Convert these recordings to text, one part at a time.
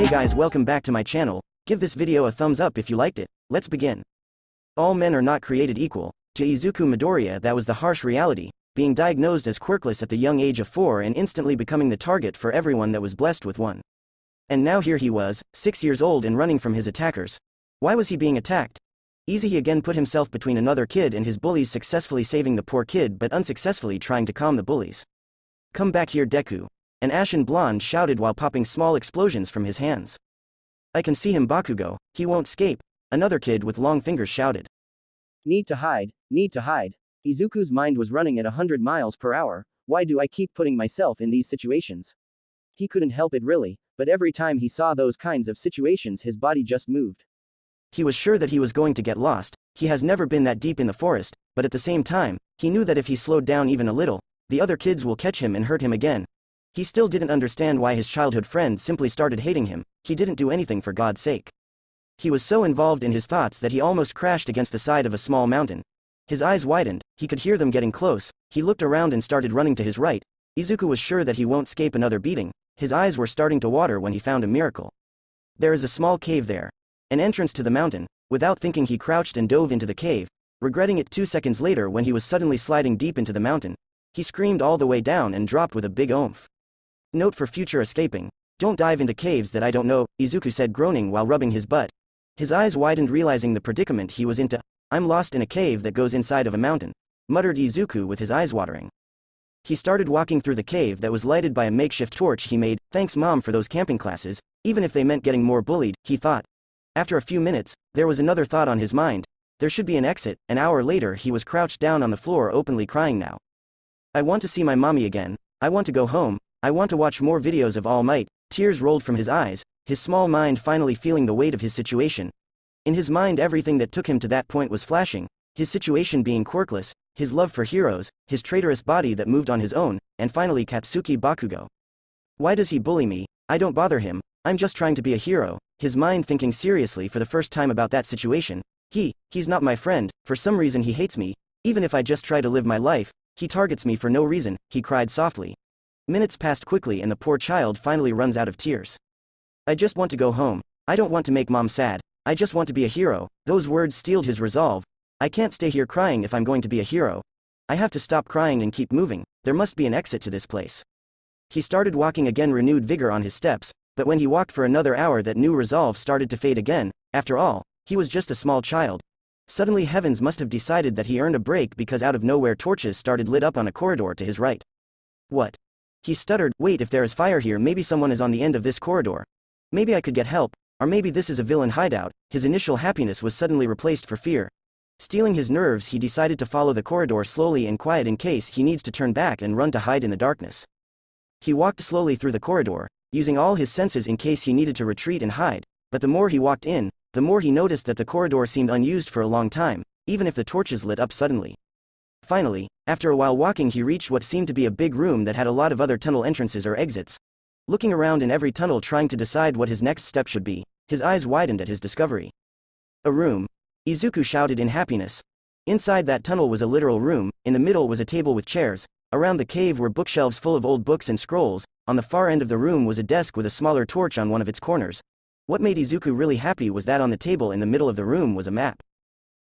Hey guys, welcome back to my channel. Give this video a thumbs up if you liked it. Let's begin. All men are not created equal. To Izuku Midoriya, that was the harsh reality, being diagnosed as quirkless at the young age of 4 and instantly becoming the target for everyone that was blessed with one. And now here he was, 6 years old and running from his attackers. Why was he being attacked? Easy. He again put himself between another kid and his bullies, successfully saving the poor kid but unsuccessfully trying to calm the bullies. Come back here, Deku. An ashen blonde shouted while popping small explosions from his hands. I can see him, Bakugo, he won't escape, another kid with long fingers shouted. Need to hide, need to hide. Izuku's mind was running at 100 miles per hour. Why do I keep putting myself in these situations? He couldn't help it really, but every time he saw those kinds of situations his body just moved. He was sure that he was going to get lost. He has never been that deep in the forest, but at the same time, he knew that if he slowed down even a little, the other kids will catch him and hurt him again. He still didn't understand why his childhood friend simply started hating him. He didn't do anything, for God's sake. He was so involved in his thoughts that he almost crashed against the side of a small mountain. His eyes widened, he could hear them getting close. He looked around and started running to his right. Izuku was sure that he won't escape another beating. His eyes were starting to water when he found a miracle. There is a small cave there. An entrance to the mountain. Without thinking, he crouched and dove into the cave, regretting it 2 seconds later when he was suddenly sliding deep into the mountain. He screamed all the way down and dropped with a big oomph. Note for future escaping: don't dive into caves that I don't know, Izuku said, groaning while rubbing his butt. His eyes widened, realizing the predicament he was into. I'm lost in a cave that goes inside of a mountain, muttered Izuku with his eyes watering. He started walking through the cave that was lighted by a makeshift torch he made. Thanks, Mom, for those camping classes, even if they meant getting more bullied, he thought. After a few minutes, there was another thought on his mind. There should be an exit. An hour later he was crouched down on the floor, openly crying now. I want to see my mommy again. I want to go home. I want to watch more videos of All Might. Tears rolled from his eyes, his small mind finally feeling the weight of his situation. In his mind, everything that took him to that point was flashing. His situation being quirkless, his love for heroes, his traitorous body that moved on his own, and finally Katsuki Bakugo. Why does he bully me? I don't bother him. I'm just trying to be a hero. His mind thinking seriously for the first time about that situation. He's not my friend. For some reason he hates me. Even if I just try to live my life, he targets me for no reason, he cried softly. Minutes passed quickly and the poor child finally runs out of tears. I just want to go home. I don't want to make Mom sad. I just want to be a hero. Those words steeled his resolve. I can't stay here crying if I'm going to be a hero. I have to stop crying and keep moving. There must be an exit to this place. He started walking again, renewed vigor on his steps, but when he walked for another hour that new resolve started to fade again. After all, he was just a small child. Suddenly heavens must have decided that he earned a break, because out of nowhere torches started lit up on a corridor to his right. What? He stuttered. Wait, if there is fire here, maybe someone is on the end of this corridor. Maybe I could get help, or maybe this is a villain hideout. His initial happiness was suddenly replaced for fear. Stealing his nerves, he decided to follow the corridor slowly and quiet in case he needs to turn back and run to hide in the darkness. He walked slowly through the corridor, using all his senses in case he needed to retreat and hide, but the more he walked in, the more he noticed that the corridor seemed unused for a long time, even if the torches lit up suddenly. Finally, after a while walking, he reached what seemed to be a big room that had a lot of other tunnel entrances or exits. Looking around in every tunnel trying to decide what his next step should be, his eyes widened at his discovery. A room. Izuku shouted in happiness. Inside that tunnel was a literal room. In the middle was a table with chairs. Around the cave were bookshelves full of old books and scrolls. On the far end of the room was a desk with a smaller torch on one of its corners. What made Izuku really happy was that on the table in the middle of the room was a map.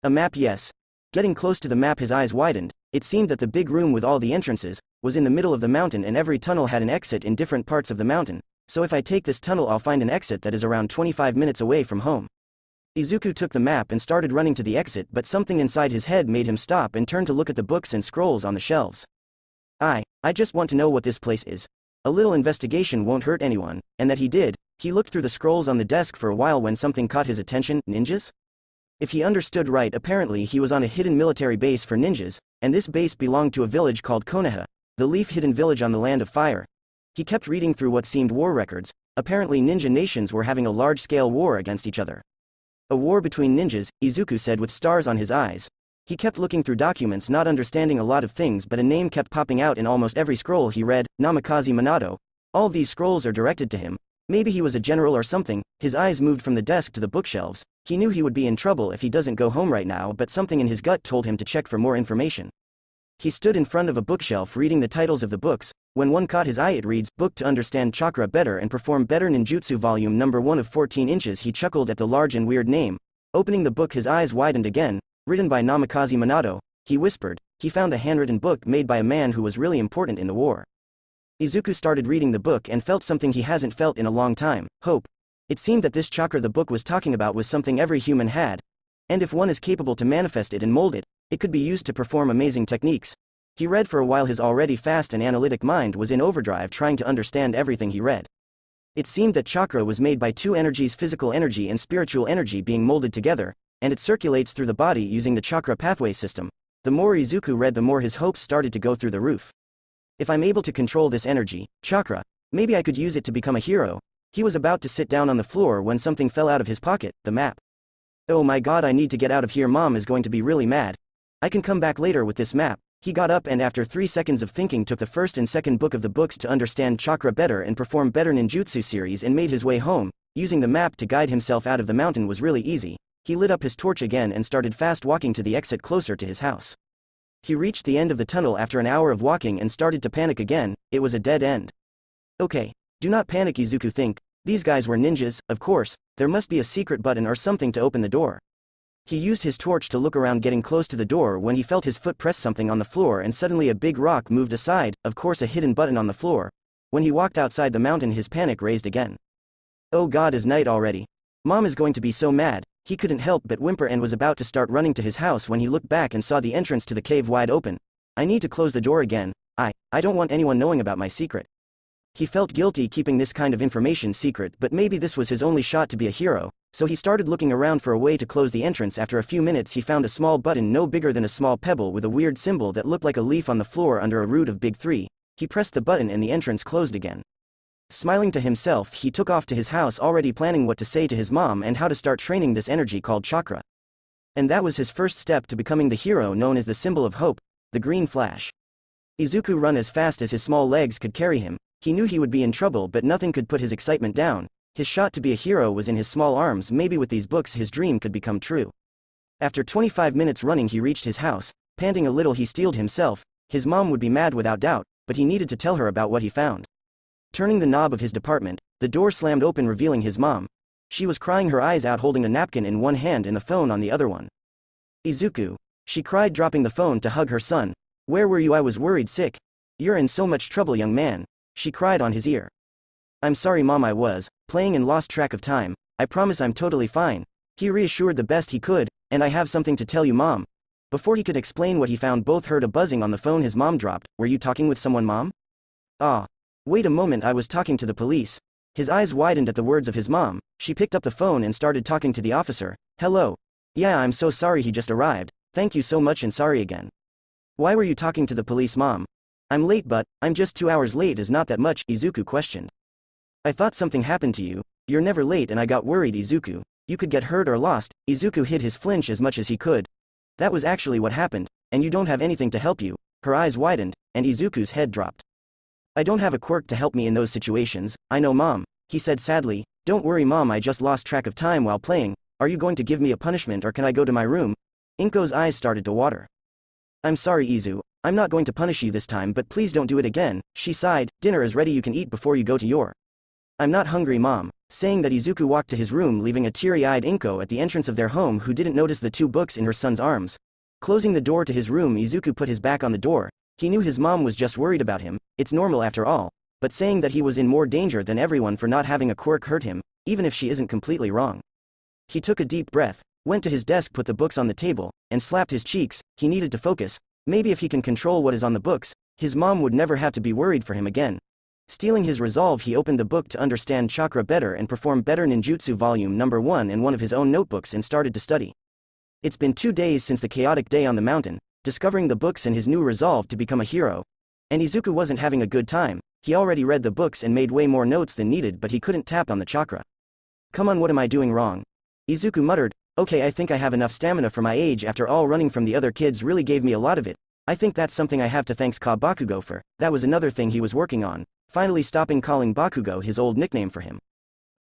A map, yes. Getting close to the map, his eyes widened. It seemed that the big room with all the entrances was in the middle of the mountain, and every tunnel had an exit in different parts of the mountain. So if I take this tunnel, I'll find an exit that is around 25 minutes away from home. Izuku took the map and started running to the exit, but something inside his head made him stop and turn to look at the books and scrolls on the shelves. I just want to know what this place is. A little investigation won't hurt anyone, and that he did. He looked through the scrolls on the desk for a while when something caught his attention. Ninjas? If he understood right, apparently he was on a hidden military base for ninjas, and this base belonged to a village called Konoha, the leaf-hidden village on the land of fire. He kept reading through what seemed war records. Apparently ninja nations were having a large-scale war against each other. A war between ninjas, Izuku said with stars on his eyes. He kept looking through documents, not understanding a lot of things, but a name kept popping out in almost every scroll he read: Namikaze Minato. All these scrolls are directed to him. Maybe he was a general or something. His eyes moved from the desk to the bookshelves. He knew he would be in trouble if he doesn't go home right now, but something in his gut told him to check for more information. He stood in front of a bookshelf reading the titles of the books. When one caught his eye it reads, "Book to understand chakra better and perform better ninjutsu volume number 1 of 14 inches." He chuckled at the large and weird name. Opening the book his eyes widened again. Written by Namikaze Minato, he whispered. He found a handwritten book made by a man who was really important in the war. Izuku started reading the book and felt something he hasn't felt in a long time, hope. It seemed that this chakra the book was talking about was something every human had. And if one is capable to manifest it and mold it, it could be used to perform amazing techniques. He read for a while. His already fast and analytic mind was in overdrive trying to understand everything he read. It seemed that chakra was made by two energies, physical energy and spiritual energy, being molded together, and it circulates through the body using the chakra pathway system. The more Izuku read, the more his hopes started to go through the roof. If I'm able to control this energy, chakra, maybe I could use it to become a hero. He was about to sit down on the floor when something fell out of his pocket, the map. Oh my god, I need to get out of here. Mom is going to be really mad. I can come back later with this map. He got up and after 3 seconds of thinking took the first and second book of the books to understand chakra better and perform better ninjutsu series and made his way home. Using the map to guide himself out of the mountain was really easy. He lit up his torch again and started fast walking to the exit closer to his house. He reached the end of the tunnel after an hour of walking and started to panic again. It was a dead end. Okay, do not panic, Izuku. Think. These guys were ninjas, of course. There must be a secret button or something to open the door. He used his torch to look around, getting close to the door when he felt his foot press something on the floor and suddenly a big rock moved aside, of course a hidden button on the floor. When he walked outside the mountain his panic raised again. Oh god, is night already? Mom is going to be so mad. He couldn't help but whimper and was about to start running to his house when he looked back and saw the entrance to the cave wide open. I need to close the door again. I don't want anyone knowing about my secret. He felt guilty keeping this kind of information secret, but maybe this was his only shot to be a hero, so he started looking around for a way to close the entrance. After a few minutes he found a small button no bigger than a small pebble with a weird symbol that looked like a leaf on the floor under a root of big 3. He pressed the button and the entrance closed again. Smiling to himself, he took off to his house, already planning what to say to his mom and how to start training this energy called chakra. And that was his first step to becoming the hero known as the symbol of hope, the green flash. Izuku ran as fast as his small legs could carry him. He knew he would be in trouble, but nothing could put his excitement down. His shot to be a hero was in his small arms. Maybe with these books his dream could become true. After 25 minutes running he reached his house. Panting a little he steeled himself. His mom would be mad without doubt, but he needed to tell her about what he found. Turning the knob of his department, the door slammed open revealing his mom. She was crying her eyes out, holding a napkin in one hand and the phone on the other one. Izuku, she cried, dropping the phone to hug her son. Where were you? I was worried sick. You're in so much trouble, young man. She cried on his ear. I'm sorry mom, I was playing and lost track of time. I promise I'm totally fine. He reassured the best he could, and I have something to tell you mom. Before he could explain what he found, both heard a buzzing on the phone. His mom dropped. Were you talking with someone, mom? Ah. Wait a moment, I was talking to the police. His eyes widened at the words of his mom. She picked up the phone and started talking to the officer. Hello. Yeah, I'm so sorry, he just arrived. Thank you so much and sorry again. Why were you talking to the police, mom? I'm late, but I'm just 2 hours late is not that much, Izuku questioned. I thought something happened to you. You're never late and I got worried, Izuku. You could get hurt or lost. Izuku hid his flinch as much as he could. That was actually what happened, and you don't have anything to help you. Her eyes widened, and Izuku's head dropped. I don't have a quirk to help me in those situations. I know mom, he said sadly. Don't worry mom, I just lost track of time while playing. Are you going to give me a punishment or can I go to my room? Inko's eyes started to water. I'm sorry Izu, I'm not going to punish you this time, but please don't do it again. She sighed. Dinner is ready, you can eat before you go to your. I'm not hungry mom. Saying that, Izuku walked to his room, leaving a teary-eyed Inko at the entrance of their home, who didn't notice the 2 books in her son's arms. Closing the door to his room, Izuku put his back on the door. He knew his mom was just worried about him. It's normal after all. But saying that he was in more danger than everyone for not having a quirk hurt him, even if she isn't completely wrong. He took a deep breath, went to his desk, put the books on the table, and slapped his cheeks. He needed to focus. Maybe if he can control what is on the books, his mom would never have to be worried for him again. Stealing his resolve, he opened the book to understand chakra better and perform better ninjutsu volume number 1 in one of his own notebooks and started to study. It's been 2 days since the chaotic day on the mountain, discovering the books and his new resolve to become a hero. And Izuku wasn't having a good time. He already read the books and made way more notes than needed, but he couldn't tap on the chakra. Come on, what am I doing wrong? Izuku muttered. Okay, I think I have enough stamina for my age. After all, running from the other kids really gave me a lot of it. I think that's something I have to thank Bakugo for. That was another thing he was working on, finally stopping calling Bakugo his old nickname for him.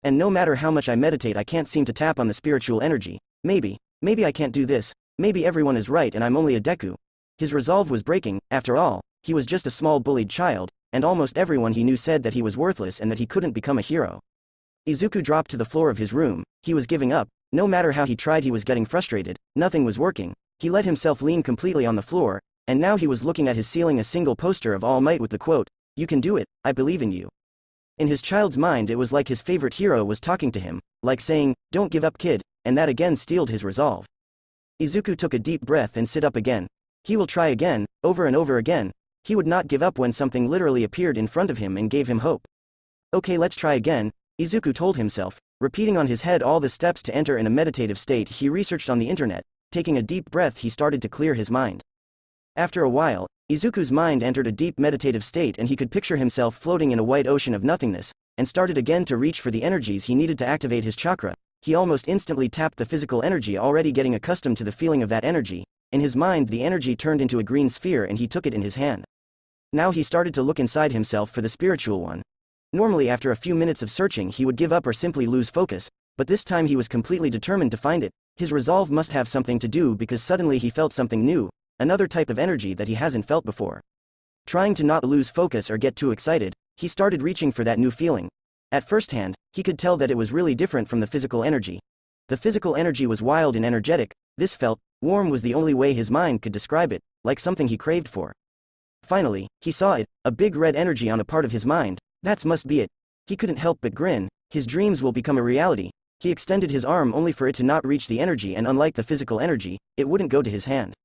And no matter how much I meditate, I can't seem to tap on the spiritual energy. Maybe I can't do this. Maybe everyone is right and I'm only a Deku. His resolve was breaking. After all, he was just a small bullied child, and almost everyone he knew said that he was worthless and that he couldn't become a hero. Izuku dropped to the floor of his room. He was giving up. No matter how he tried, he was getting frustrated. Nothing was working. He let himself lean completely on the floor, and now he was looking at his ceiling, a single poster of All Might with the quote, "You can do it, I believe in you." In his child's mind, it was like his favorite hero was talking to him, like saying, "Don't give up, kid," and that again steeled his resolve. Izuku took a deep breath and sit up again. He will try again, over and over again. He would not give up when something literally appeared in front of him and gave him hope. "Okay, let's try again," Izuku told himself, repeating on his head all the steps to enter in a meditative state. He researched on the internet. Taking a deep breath, he started to clear his mind. After a while, Izuku's mind entered a deep meditative state and he could picture himself floating in a white ocean of nothingness, and started again to reach for the energies he needed to activate his chakra. He almost instantly tapped the physical energy, already getting accustomed to the feeling of that energy. In his mind, the energy turned into a green sphere and he took it in his hand. Now he started to look inside himself for the spiritual one. Normally after a few minutes of searching he would give up or simply lose focus, but this time he was completely determined to find it. His resolve must have something to do because suddenly he felt something new, another type of energy that he hasn't felt before. Trying to not lose focus or get too excited, he started reaching for that new feeling. At first hand, he could tell that it was really different from the physical energy. The physical energy was wild and energetic. This felt warm was the only way his mind could describe it, like something he craved for. Finally, he saw it, a big red energy on a part of his mind. That must be it. He couldn't help but grin. His dreams will become a reality. He extended his arm only for it to not reach the energy, and unlike the physical energy, it wouldn't go to his hand.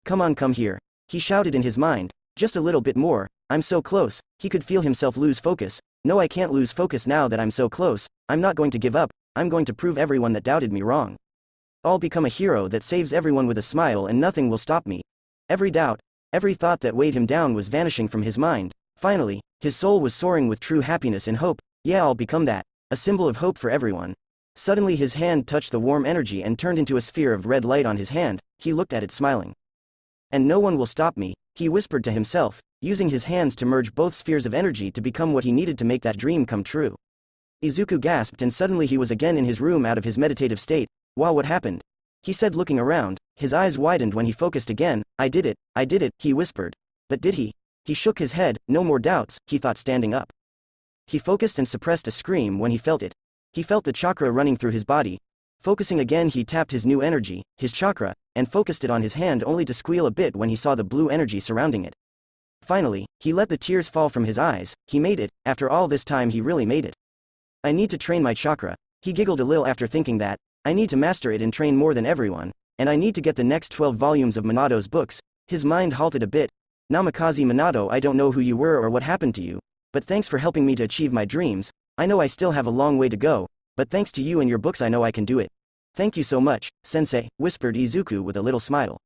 "Come on, come here," he shouted in his mind. "Just a little bit more. I'm so close." He could feel himself lose focus. "No, I can't lose focus now that I'm so close. I'm not going to give up. I'm going to prove everyone that doubted me wrong. I'll become a hero that saves everyone with a smile and nothing will stop me." Every doubt, every thought that weighed him down was vanishing from his mind. Finally, his soul was soaring with true happiness and hope. "Yeah, I'll become that. A symbol of hope for everyone." Suddenly his hand touched the warm energy and turned into a sphere of red light on his hand. He looked at it smiling. "And no one will stop me," he whispered to himself, using his hands to merge both spheres of energy to become what he needed to make that dream come true. Izuku gasped and suddenly he was again in his room out of his meditative state. "Wow, what happened?" he said, looking around. His eyes widened when he focused again. I did it," he whispered. "But did he?" He shook his head. "No more doubts," he thought, standing up. He focused and suppressed a scream when he felt it. He felt the chakra running through his body. Focusing again, he tapped his new energy, his chakra, and focused it on his hand, only to squeal a bit when he saw the blue energy surrounding it. Finally, he let the tears fall from his eyes. He made it. After all this time, he really made it. "I need to train my chakra." He giggled a little after thinking that. "I need to master it and train more than everyone. And I need to get the next 12 volumes of Minato's books." His mind halted a bit. "Namikaze Minato, I don't know who you were or what happened to you, but thanks for helping me to achieve my dreams. I know I still have a long way to go, but thanks to you and your books I know I can do it." "Thank you so much, sensei," whispered Izuku with a little smile.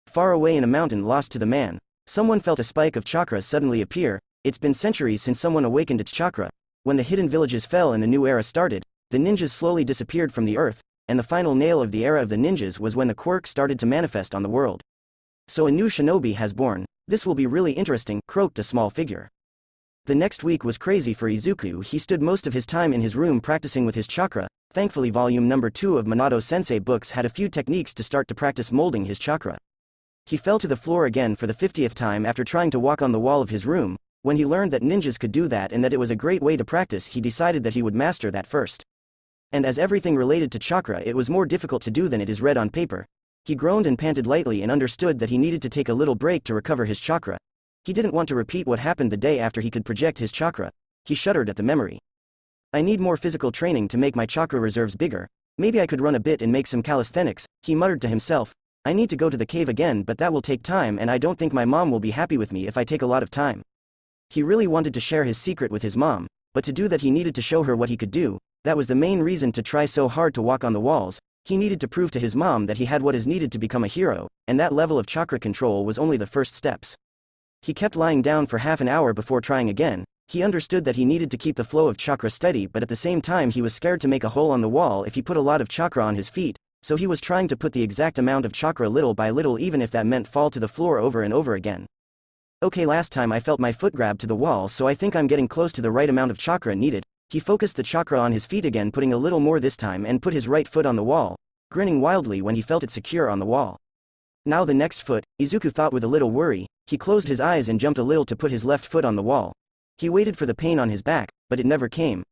Far away in a mountain lost to the man, someone felt a spike of chakra suddenly appear. It's been centuries since someone awakened its chakra. When the hidden villages fell and the new era started, the ninjas slowly disappeared from the earth, and the final nail of the era of the ninjas was when the quirk started to manifest on the world. "So a new shinobi has born. This will be really interesting," croaked a small figure. The next week was crazy for Izuku. He stood most of his time in his room practicing with his chakra. Thankfully, volume number 2 of Minato Sensei books had a few techniques to start to practice molding his chakra. He fell to the floor again for the 50th time after trying to walk on the wall of his room. When he learned that ninjas could do that and that it was a great way to practice, he decided that he would master that first. And as everything related to chakra, it was more difficult to do than it is read on paper. He groaned and panted lightly and understood that he needed to take a little break to recover his chakra. He didn't want to repeat what happened the day after he could project his chakra. He shuddered at the memory. "I need more physical training to make my chakra reserves bigger. Maybe I could run a bit and make some calisthenics," he muttered to himself. "I need to go to the cave again, but that will take time and I don't think my mom will be happy with me if I take a lot of time." He really wanted to share his secret with his mom, but to do that he needed to show her what he could do. That was the main reason to try so hard to walk on the walls. He needed to prove to his mom that he had what is needed to become a hero, and that level of chakra control was only the first steps. He kept lying down for half an hour before trying again. He understood that he needed to keep the flow of chakra steady, but at the same time he was scared to make a hole on the wall if he put a lot of chakra on his feet, so he was trying to put the exact amount of chakra little by little, even if that meant fall to the floor over and over again. "Okay, last time I felt my foot grab to the wall, so I think I'm getting close to the right amount of chakra needed." He focused the chakra on his feet again, putting a little more this time, and put his right foot on the wall, grinning wildly when he felt it secure on the wall. Now the next foot, Izuku thought with a little worry. He closed his eyes and jumped a little to put his left foot on the wall. He waited for the pain on his back, but it never came.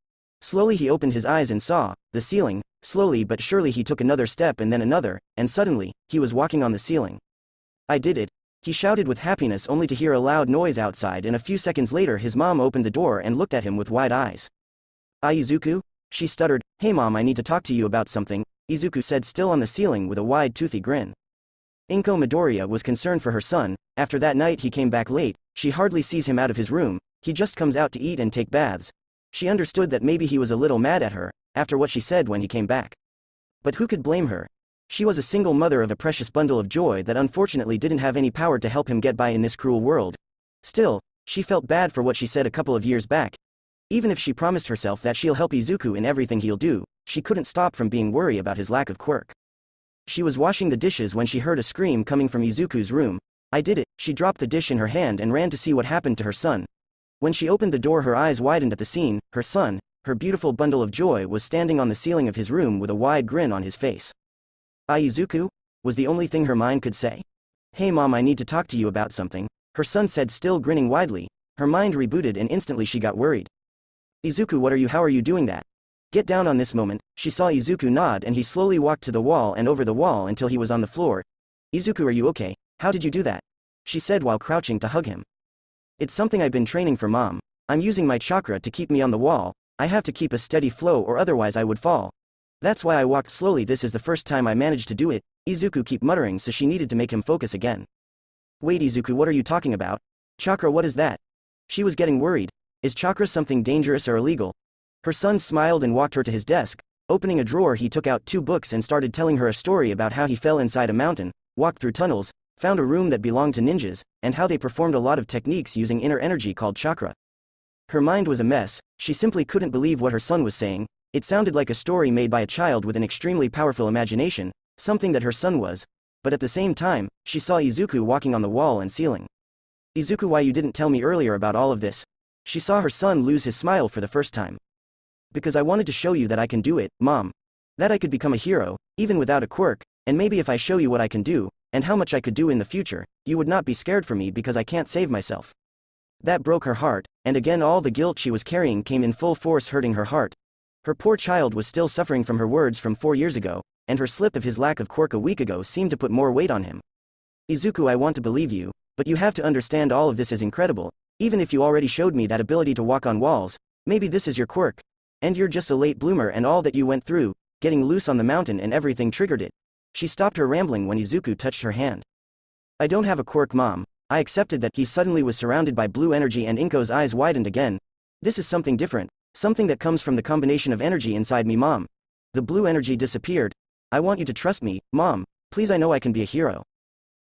Slowly he opened his eyes and saw the ceiling. Slowly but surely he took another step and then another, and suddenly, he was walking on the ceiling. I did it. He shouted with happiness only to hear a loud noise outside, and a few seconds later his mom opened the door and looked at him with wide eyes. Izuku? She stuttered. Hey mom, I need to talk to you about something, Izuku said, still on the ceiling with a wide toothy grin. Inko Midoriya was concerned for her son. After that night he came back late. She hardly sees him out of his room. He just comes out to eat and take baths. She understood that maybe he was a little mad at her, after what she said when he came back. But who could blame her? She was a single mother of a precious bundle of joy that unfortunately didn't have any power to help him get by in this cruel world. Still, she felt bad for what she said a couple of years back. Even if she promised herself that she'll help Izuku in everything he'll do, she couldn't stop from being worried about his lack of quirk. She was washing the dishes when she heard a scream coming from Izuku's room. I did it. She dropped the dish in her hand and ran to see what happened to her son. When she opened the door her eyes widened at the scene. Her son, her beautiful bundle of joy, was standing on the ceiling of his room with a wide grin on his face. Izuku? Was the only thing her mind could say. Hey mom, I need to talk to you about something, her son said, still grinning widely. Her mind rebooted and instantly she got worried. Izuku, how are you doing that? Get down on this moment. She saw Izuku nod and he slowly walked to the wall and over the wall until he was on the floor. Izuku, are you okay? How did you do that? She said while crouching to hug him. It's something I've been training for mom. I'm using my chakra to keep me on the wall. I have to keep a steady flow or otherwise I would fall. That's why I walked slowly. This is the first time I managed to do it, Izuku kept muttering, so she needed to make him focus again. Wait Izuku, what are you talking about? Chakra, what is that? She was getting worried. Is chakra something dangerous or illegal? Her son smiled and walked her to his desk. Opening a drawer he took out 2 books and started telling her a story about how he fell inside a mountain, walked through tunnels, found a room that belonged to ninjas, and how they performed a lot of techniques using inner energy called chakra. Her mind was a mess. She simply couldn't believe what her son was saying. It sounded like a story made by a child with an extremely powerful imagination, something that her son was. But at the same time, she saw Izuku walking on the wall and ceiling. Izuku, why you didn't tell me earlier about all of this? She saw her son lose his smile for the first time. Because I wanted to show you that I can do it, mom. That I could become a hero, even without a quirk, and maybe if I show you what I can do, and how much I could do in the future, you would not be scared for me because I can't save myself. That broke her heart, and again all the guilt she was carrying came in full force, hurting her heart. Her poor child was still suffering from her words from 4 years ago, and her slip of his lack of quirk a week ago seemed to put more weight on him. Izuku, I want to believe you, but you have to understand all of this is incredible. Even if you already showed me that ability to walk on walls, maybe this is your quirk. And you're just a late bloomer, and all that you went through, getting loose on the mountain and everything triggered it. She stopped her rambling when Izuku touched her hand. I don't have a quirk, mom. I accepted that. He suddenly was surrounded by blue energy and Inko's eyes widened again. This is something different. Something that comes from the combination of energy inside me, mom. The blue energy disappeared. I want you to trust me, mom. Please, I know I can be a hero.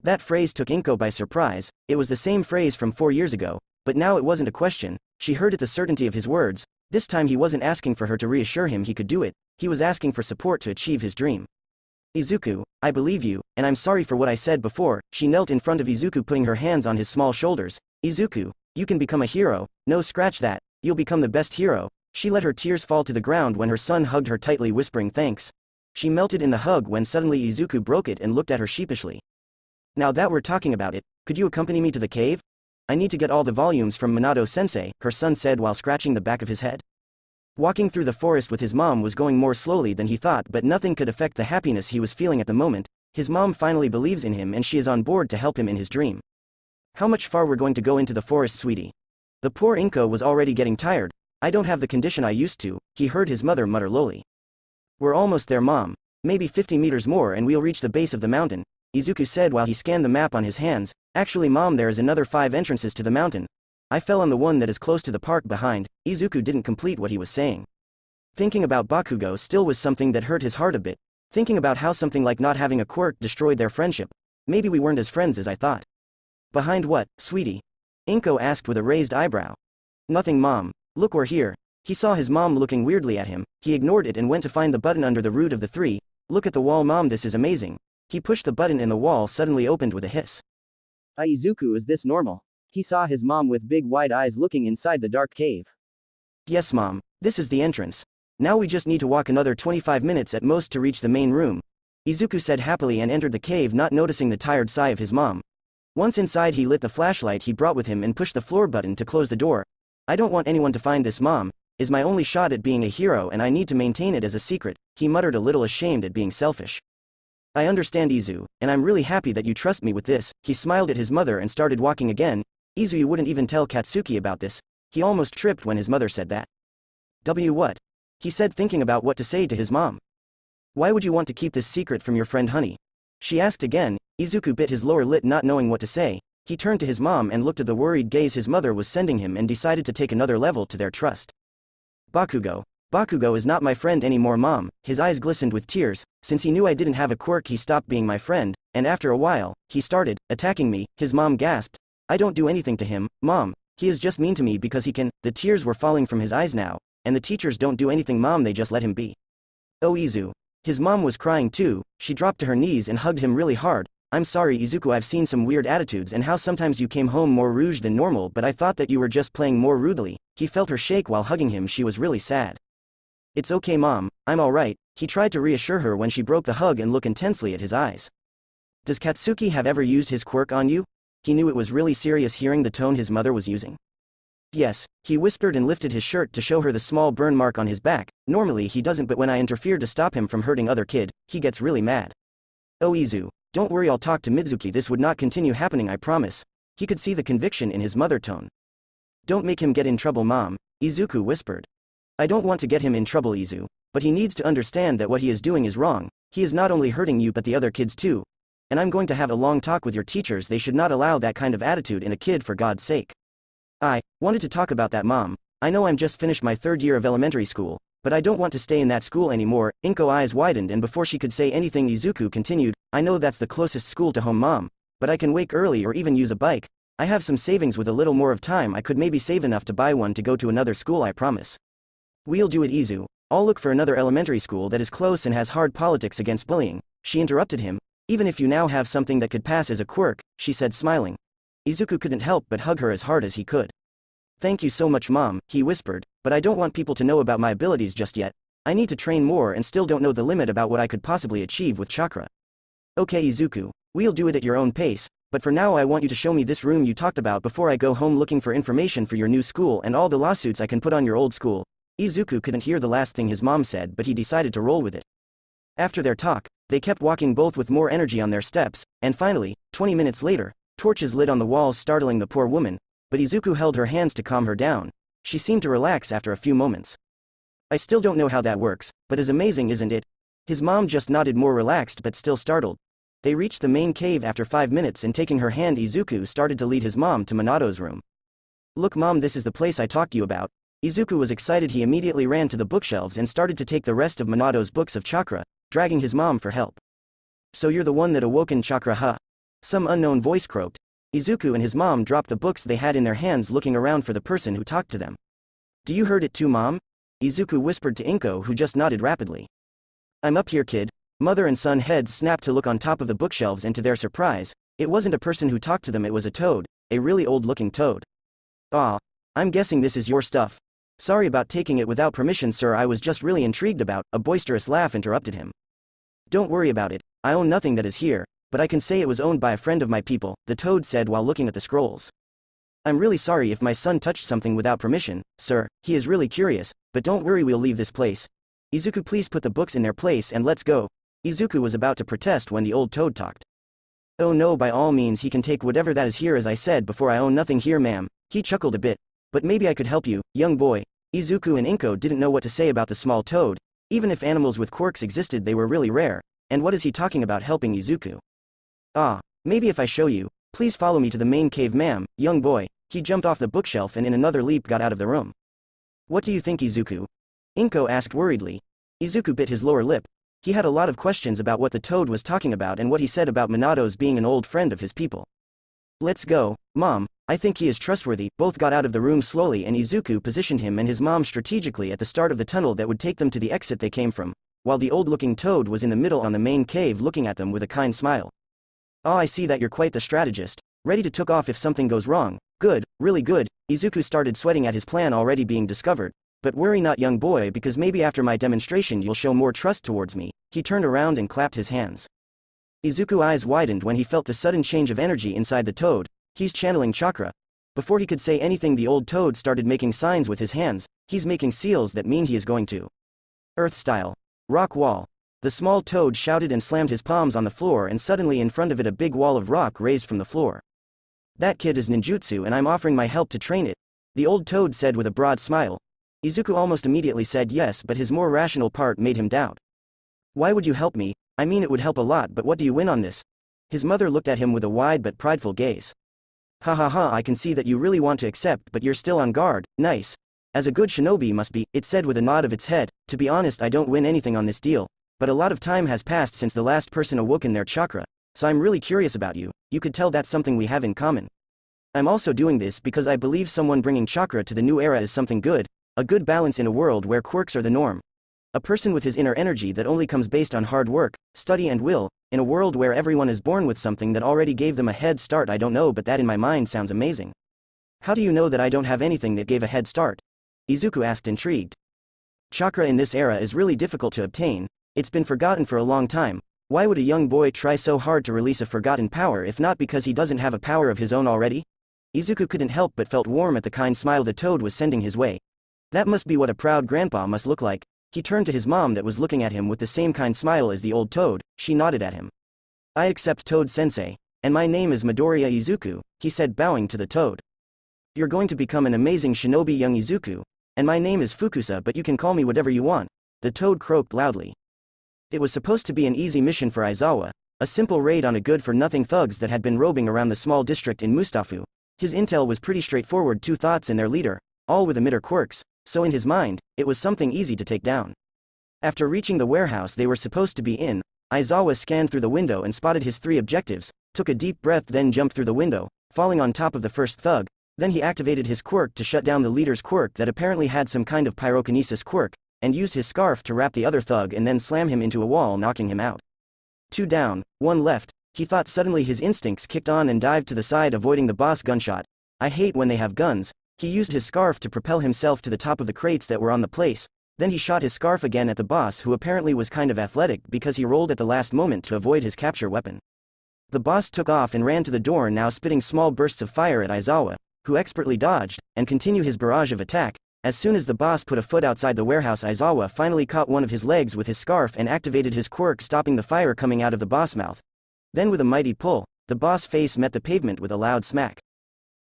That phrase took Inko by surprise. It was the same phrase from 4 years ago, but now it wasn't a question. She heard it, the certainty of his words. This time he wasn't asking for her to reassure him he could do it. He was asking for support to achieve his dream. Izuku, I believe you, and I'm sorry for what I said before. She knelt in front of Izuku, putting her hands on his small shoulders. Izuku, you can become a hero. No, scratch that. You'll become the best hero. She let her tears fall to the ground when her son hugged her tightly, whispering thanks. She melted in the hug when suddenly Izuku broke it and looked at her sheepishly. Now that we're talking about it, could you accompany me to the cave? I need to get all the volumes from Minato-sensei, her son said while scratching the back of his head. Walking through the forest with his mom was going more slowly than he thought, but nothing could affect the happiness he was feeling at the moment. His mom finally believes in him and she is on board to help him in his dream. How much far we're going to go into the forest, sweetie? The poor Inko was already getting tired. I don't have the condition I used to, he heard his mother mutter lowly. We're almost there, mom. Maybe 50 meters more and we'll reach the base of the mountain, Izuku said while he scanned the map on his hands. Actually, mom, there is another 5 entrances to the mountain. I fell on the one that is close to the park behind. Izuku didn't complete what he was saying. Thinking about Bakugo still was something that hurt his heart a bit. Thinking about how something like not having a quirk destroyed their friendship. Maybe we weren't as friends as I thought. Behind what, sweetie? Inko asked with a raised eyebrow. Nothing, mom. Look, we're here. He saw his mom looking weirdly at him. He ignored it and went to find the button under the root of the 3. Look at the wall, mom, this is amazing. He pushed the button and the wall suddenly opened with a hiss. Izuku, is this normal? He saw his mom with big wide eyes looking inside the dark cave. Yes, mom. This is the entrance. Now we just need to walk another 25 minutes at most to reach the main room. Izuku said happily and entered the cave, not noticing the tired sigh of his mom. Once inside he lit the flashlight he brought with him and pushed the floor button to close the door. I don't want anyone to find this, Mom. Is my only shot at being a hero and I need to maintain it as a secret, he muttered, a little ashamed at being selfish. I understand, Izu, and I'm really happy that you trust me with this. He smiled at his mother and started walking again. Izu, you wouldn't even tell Katsuki about this. He almost tripped when his mother said that. What? He said, thinking about what to say to his mom. Why would you want to keep this secret from your friend Honey? She asked again. Izuku bit his lower lip, not knowing what to say. He turned to his mom and looked at the worried gaze his mother was sending him and decided to take another level to their trust. Bakugo is not my friend anymore, Mom. His eyes glistened with tears. Since he knew I didn't have a quirk, he stopped being my friend, and after a while, he started attacking me. His mom gasped. I don't do anything to him, Mom. He is just mean to me because he can. The tears were falling from his eyes now, and the teachers don't do anything, Mom, they just let him be. Oh, Izu. His mom was crying too. She dropped to her knees and hugged him really hard. I'm sorry, Izuku, I've seen some weird attitudes and how sometimes you came home more rouge than normal, but I thought that you were just playing more rudely. He felt her shake while hugging him. She was really sad. It's okay, Mom, I'm alright. He tried to reassure her when she broke the hug and looked intensely at his eyes. Does Katsuki have ever used his quirk on you? He knew it was really serious hearing the tone his mother was using. Yes, he whispered and lifted his shirt to show her the small burn mark on his back. Normally he doesn't, but when I interfered to stop him from hurting other kid, he gets really mad. Oh, Izu, don't worry, I'll talk to Mitsuki. This would not continue happening, I promise. He could see the conviction in his mother tone. Don't make him get in trouble, Mom, Izuku whispered. I don't want to get him in trouble, Izu, but he needs to understand that what he is doing is wrong. He is not only hurting you but the other kids too. And I'm going to have a long talk with your teachers. They should not allow that kind of attitude in a kid, for God's sake. I wanted to talk about that, Mom. I know I'm just finished my 3rd year of elementary school, but I don't want to stay in that school anymore. Inko's eyes widened, and before she could say anything, Izuku continued, I know that's the closest school to home, Mom, but I can wake early or even use a bike. I have some savings. With a little more of time I could maybe save enough to buy one to go to another school, I promise. We'll do it, Izu. I'll look for another elementary school that is close and has hard politics against bullying. She interrupted him. Even if you now have something that could pass as a quirk, she said, smiling. Izuku couldn't help but hug her as hard as he could. Thank you so much, Mom, he whispered, but I don't want people to know about my abilities just yet. I need to train more and still don't know the limit about what I could possibly achieve with chakra. Okay, Izuku, we'll do it at your own pace, but for now I want you to show me this room you talked about before I go home looking for information for your new school and all the lawsuits I can put on your old school. Izuku couldn't hear the last thing his mom said, but he decided to roll with it. After their talk, they kept walking, both with more energy on their steps, and finally, 20 minutes later, torches lit on the walls, startling the poor woman, but Izuku held her hands to calm her down. She seemed to relax after a few moments. I still don't know how that works, but is amazing, isn't it? His mom just nodded, more relaxed but still startled. They reached the main cave after 5 minutes, and taking her hand, Izuku started to lead his mom to Minato's room. Look, Mom, this is the place I talked to you about. Izuku was excited. He immediately ran to the bookshelves and started to take the rest of Minato's books of chakra, dragging his mom for help. So you're the one that awoken chakra, huh? Some unknown voice croaked. Izuku and his mom dropped the books they had in their hands, looking around for the person who talked to them. Do you heard it too, Mom? Izuku whispered to Inko, who just nodded rapidly. I'm up here, kid. Mother and son heads snapped to look on top of the bookshelves, and to their surprise, it wasn't a person who talked to them, it was a toad, a really old-looking toad. Ah, I'm guessing this is your stuff. Sorry about taking it without permission, sir. I was just really intrigued about. A boisterous laugh interrupted him. Don't worry about it. I own nothing that is here, but I can say it was owned by a friend of my people, the toad said while looking at the scrolls. I'm really sorry if my son touched something without permission, sir. He is really curious, but don't worry, we'll leave this place. Izuku, please put the books in their place and let's go. Izuku was about to protest when the old toad talked. Oh no, by all means, he can take whatever that is here. As I said before, I own nothing here, ma'am. He chuckled a bit. But maybe I could help you, young boy. Izuku and Inko didn't know what to say about the small toad. Even if animals with quirks existed, they were really rare. And what is he talking about helping Izuku? Ah, maybe if I show you. Please follow me to the main cave, ma'am, young boy. He jumped off the bookshelf and in another leap got out of the room. What do you think, Izuku? Inko asked worriedly. Izuku bit his lower lip. He had a lot of questions about what the toad was talking about and what he said about Minato's being an old friend of his people. Let's go, Mom. I think he is trustworthy. Both got out of the room slowly, and Izuku positioned him and his mom strategically at the start of the tunnel that would take them to the exit they came from, while the old-looking toad was in the middle on the main cave, looking at them with a kind smile. Oh, I see that you're quite the strategist. Ready to took off if something goes wrong. Good, really good. Izuku started sweating at his plan already being discovered. But worry not, young boy, because maybe after my demonstration you'll show more trust towards me. He turned around and clapped his hands. Izuku's eyes widened when he felt the sudden change of energy inside the toad. He's channeling chakra. Before he could say anything, the old toad started making signs with his hands. He's making seals that mean he is going to Earth style. Rock wall. The small toad shouted and slammed his palms on the floor, and suddenly in front of it a big wall of rock raised from the floor. That kid is ninjutsu and I'm offering my help to train it, the old toad said with a broad smile. Izuku almost immediately said yes, but his more rational part made him doubt. Why would you help me? I mean, it would help a lot, but what do you win on this? His mother looked at him with a wide but prideful gaze. Ha ha ha, I can see that you really want to accept, but you're still on guard. Nice. As a good shinobi must be, it said with a nod of its head. To be honest, I don't win anything on this deal, but a lot of time has passed since the last person awoke in their chakra, so I'm really curious about you. You could tell that's something we have in common. I'm also doing this because I believe someone bringing chakra to the new era is something good, a good balance in a world where quirks are the norm. A person with his inner energy that only comes based on hard work, study and will, in a world where everyone is born with something that already gave them a head start. I don't know, but that in my mind sounds amazing. How do you know that I don't have anything that gave a head start? Izuku asked, intrigued. Chakra in this era is really difficult to obtain, it's been forgotten for a long time. Why would a young boy try so hard to release a forgotten power if not because he doesn't have a power of his own already? Izuku couldn't help but felt warm at the kind smile the toad was sending his way. That must be what a proud grandpa must look like. He turned to his mom that was looking at him with the same kind smile as the old toad. She nodded at him. I accept, Toad-sensei, and my name is Midoriya Izuku, he said, bowing to the toad. You're going to become an amazing shinobi, young Izuku, and my name is Fukusa, but you can call me whatever you want, the toad croaked loudly. It was supposed to be an easy mission for Aizawa, a simple raid on a good-for-nothing thugs that had been roving around the small district in Mustafu. His intel was pretty straightforward, 2 thoughts and their leader, all with emitter quirks, so in his mind, it was something easy to take down. After reaching the warehouse they were supposed to be in, Aizawa scanned through the window and spotted his 3 objectives, took a deep breath, then jumped through the window, falling on top of the first thug. Then he activated his quirk to shut down the leader's quirk that apparently had some kind of pyrokinesis quirk, and used his scarf to wrap the other thug and then slam him into a wall, knocking him out. 2 down, 1 left, he thought. Suddenly his instincts kicked on and dived to the side, avoiding the boss gunshot. I hate when they have guns. He used his scarf to propel himself to the top of the crates that were on the place. Then he shot his scarf again at the boss, who apparently was kind of athletic because he rolled at the last moment to avoid his capture weapon. The boss took off and ran to the door, now spitting small bursts of fire at Aizawa, who expertly dodged and continued his barrage of attack. As soon as the boss put a foot outside the warehouse, Aizawa finally caught one of his legs with his scarf and activated his quirk, stopping the fire coming out of the boss mouth. Then with a mighty pull, the boss face met the pavement with a loud smack.